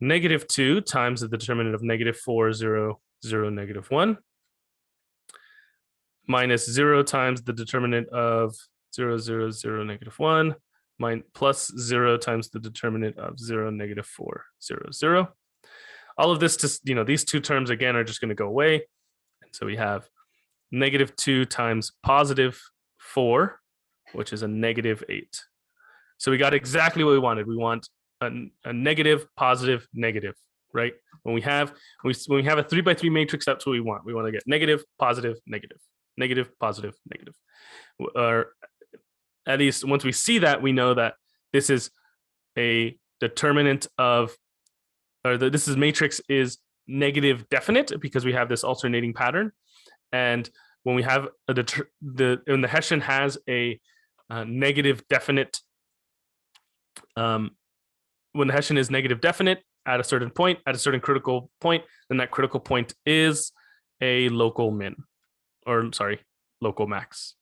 negative 2 times the determinant of negative 4, 0, 0, negative 1, minus 0 times the determinant of 0, 0, 0, negative 1, plus 0 times the determinant of 0, negative 4, 0, 0. All of this, these two terms again are just going to go away. And so we have negative 2 times positive 4, which is a negative 8. So we got exactly what we wanted. We want a negative, positive, negative, right? When we have a 3 by 3 matrix, that's what we want. We want to get negative, positive, negative, negative, positive, negative. Or at least once we see that, we know that this is a determinant of, or this is matrix is negative definite because we have this alternating pattern. And when we have when the Hessian has a negative definite, when the Hessian is negative definite at a certain point, at a certain critical point, then that critical point is a local min, or sorry, local max.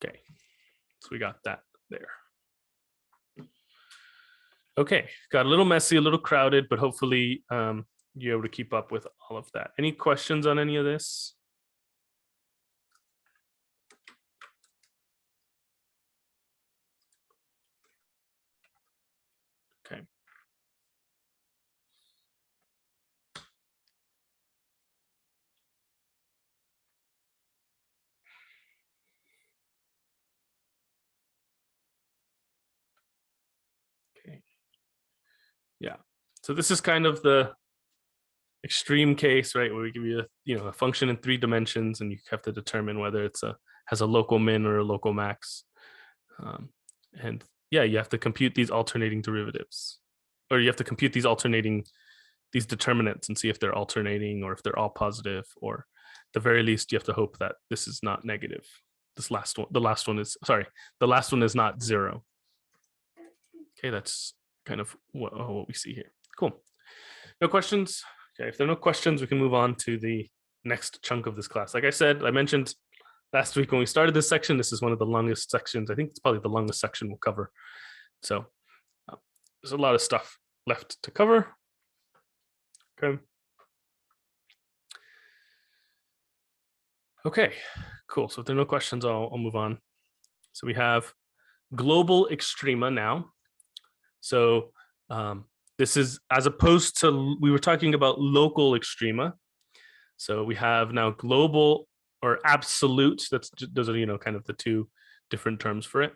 Okay, so we got that there. Okay, got a little messy, a little crowded, but hopefully you're able to keep up with all of that. Any questions on any of this? Okay. Okay. Yeah. So this is kind of the extreme case, right, where we give you a function in 3 dimensions, and you have to determine whether it's has a local min or a local max. And yeah, you have to compute these alternating derivatives, or you have to compute these alternating these determinants and see if they're alternating or if they're all positive, or at the very least, you have to hope that this is not negative. This last one, the last one is not 0. Okay, that's kind of what we see here. Cool. No questions? Okay, if there are no questions, we can move on to the next chunk of this class. Like I mentioned last week when we started this section, this is one of the longest sections. I think it's probably the longest section we'll cover. So there's a lot of stuff left to cover. Okay. Okay, cool. So if there are no questions, I'll move on. So we have global extrema now. So this is as opposed to, we were talking about local extrema. So we have now global or absolute. Those are kind of the two different terms for it.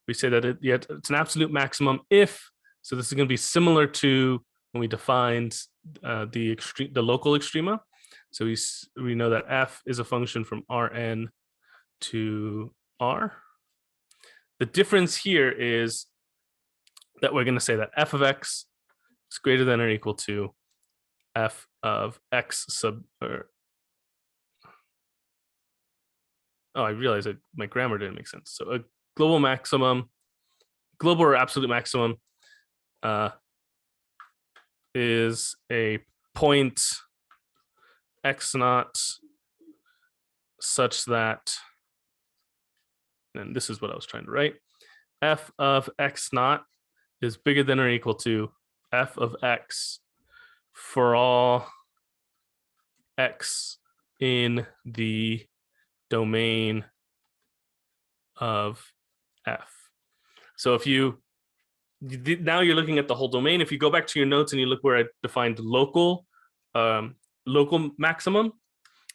We say that it's an absolute maximum if. So this is going to be similar to when we defined the local extrema. So we know that f is a function from Rn to R. The difference here is that we're going to say that f of x is greater than or equal to f of x sub, I realized that my grammar didn't make sense. So a global maximum, global or absolute maximum is a point x naught such that, and this is what I was trying to write, f of x naught is bigger than or equal to f of x for all x in the domain of f. So if now you're looking at the whole domain. If you go back to your notes and you look where I defined local maximum,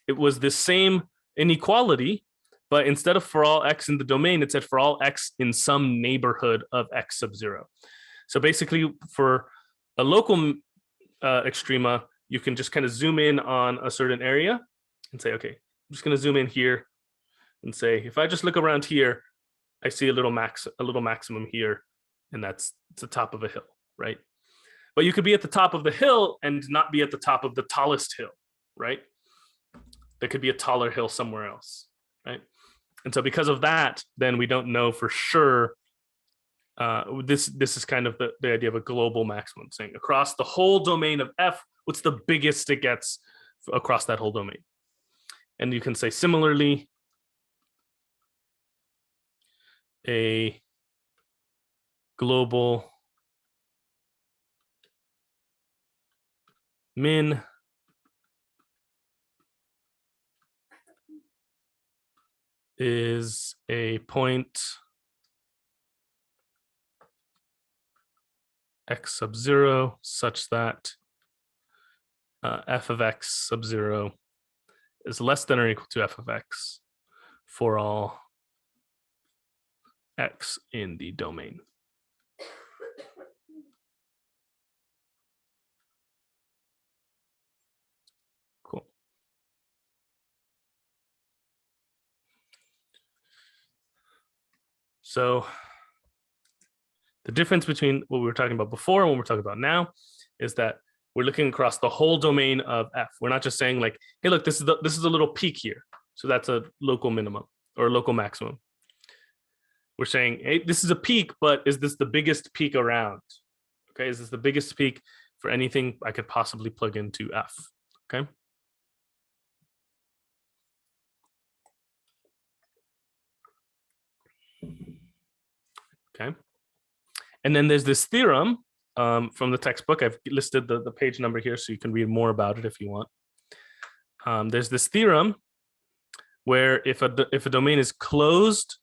it was the same inequality, but instead of for all x in the domain, it said for all x in some neighborhood of x sub 0. So basically, for a local extrema, you can just kind of zoom in on a certain area and say, okay, I'm just going to zoom in here and say, if I just look around here, I see a little maximum here, and it's the top of a hill, right? But you could be at the top of the hill and not be at the top of the tallest hill, right? There could be a taller hill somewhere else, right? And so because of that, then we don't know for sure. This is kind of the idea of a global maximum, saying across the whole domain of f, what's the biggest it gets across that whole domain? And you can say similarly, a global min is a point x sub 0 such that f of x sub 0 is less than or equal to f of x for all x in the domain. Cool. So the difference between what we were talking about before and what we're talking about now is that we're looking across the whole domain of f. We're not just saying like, hey, look, this is a little peak here. So that's a local minimum or a local maximum. We're saying, hey, this is a peak, but is this the biggest peak around? Okay, is this the biggest peak for anything I could possibly plug into f? Okay. Okay. And then there's this theorem from the textbook. I've listed the page number here so you can read more about it if you want. There's this theorem where if a domain is closed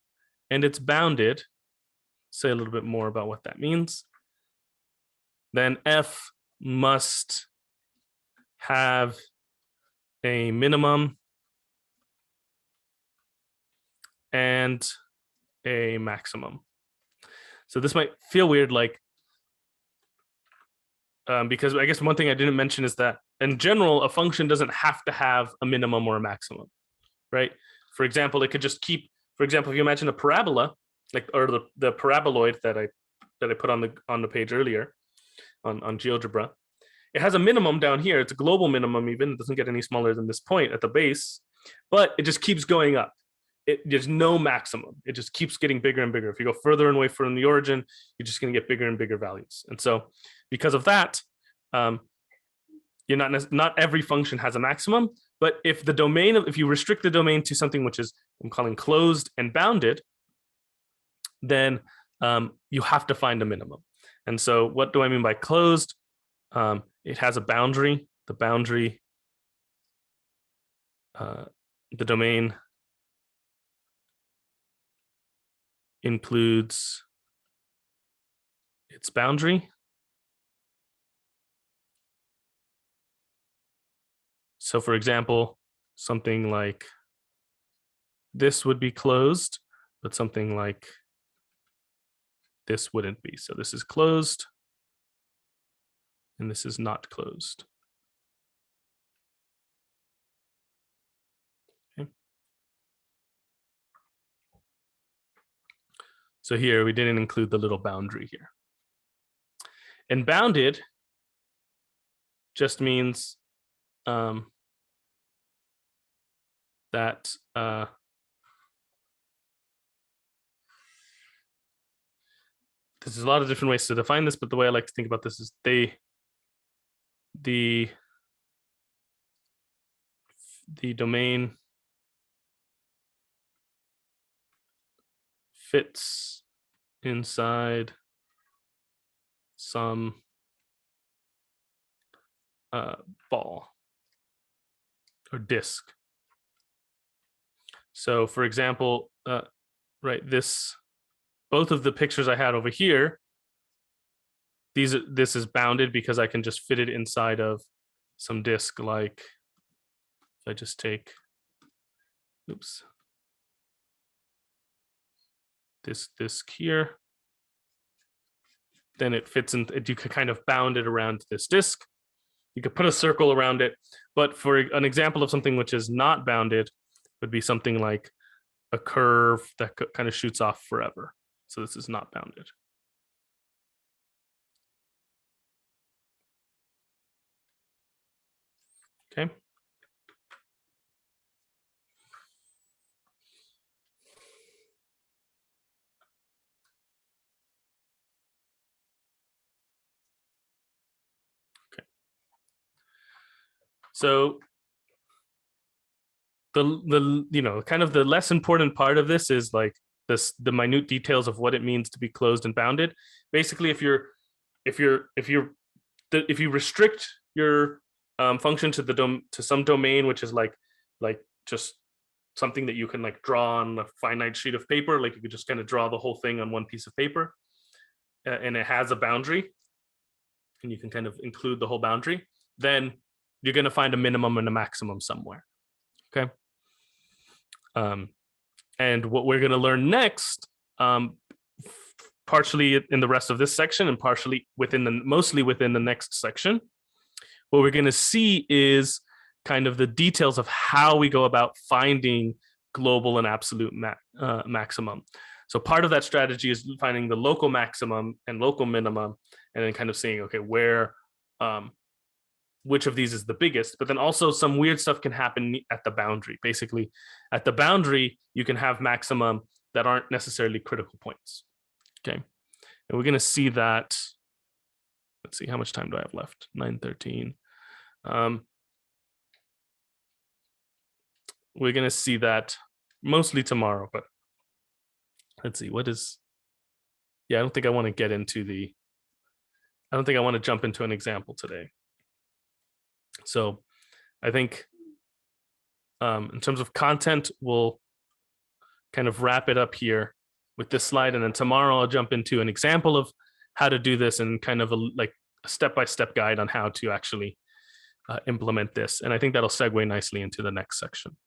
and it's bounded, say a little bit more about what that means, then f must have a minimum and a maximum. So this might feel weird, like because I guess one thing I didn't mention is that in general, a function doesn't have to have a minimum or a maximum, right? For example, it could just keep, for example, if you imagine a parabola, like, or the paraboloid that I put on the page earlier on GeoGebra, it has a minimum down here. It's a global minimum even. It doesn't get any smaller than this point at the base, but it just keeps going up. There's no maximum. It just keeps getting bigger and bigger. If you go further away from the origin, you're just going to get bigger and bigger values. And so because of that, you're not every function has a maximum, but if you restrict the domain to something which is I'm calling closed and bounded, then you have to find a minimum. And so what do I mean by closed? It has a boundary. The boundary, the domain includes its boundary. So for example, something like this would be closed, but something like this wouldn't be. So this is closed and this is not closed. Okay. So here we didn't include the little boundary here. And bounded just means that there's a lot of different ways to define this, but the way I like to think about this is the domain fits inside some ball or disk. So for example, right, both of the pictures I had over here, this is bounded because I can just fit it inside of some disk. Like if I just take, this disk here, then it fits in. You can kind of bound it around this disk. You could put a circle around it, but for an example of something which is not bounded would be something like a curve that kind of shoots off forever. So this is not bounded. Okay. So the kind of the less important part of this is like the minute details of what it means to be closed and bounded. Basically, if you restrict your function to some domain which is like just something that you can like draw on a finite sheet of paper, like you could just kind of draw the whole thing on one piece of paper, and it has a boundary, and you can kind of include the whole boundary, then you're going to find a minimum and a maximum somewhere. Okay. And what we're going to learn next, partially in the rest of this section and partially mostly within the next section, what we're going to see is kind of the details of how we go about finding global and absolute maximum. So part of that strategy is finding the local maximum and local minimum, and then kind of seeing, okay, where which of these is the biggest. But then also some weird stuff can happen at the boundary. Basically, at the boundary, you can have maximum that aren't necessarily critical points. Okay. And we're going to see that. Let's see, how much time do I have left? 9:13. We're going to see that mostly tomorrow, but let's see, I don't think I want to get into I don't think I want to jump into an example today. So I think in terms of content, we'll kind of wrap it up here with this slide. And then tomorrow I'll jump into an example of how to do this and kind of a step-by-step guide on how to actually implement this. And I think that'll segue nicely into the next section.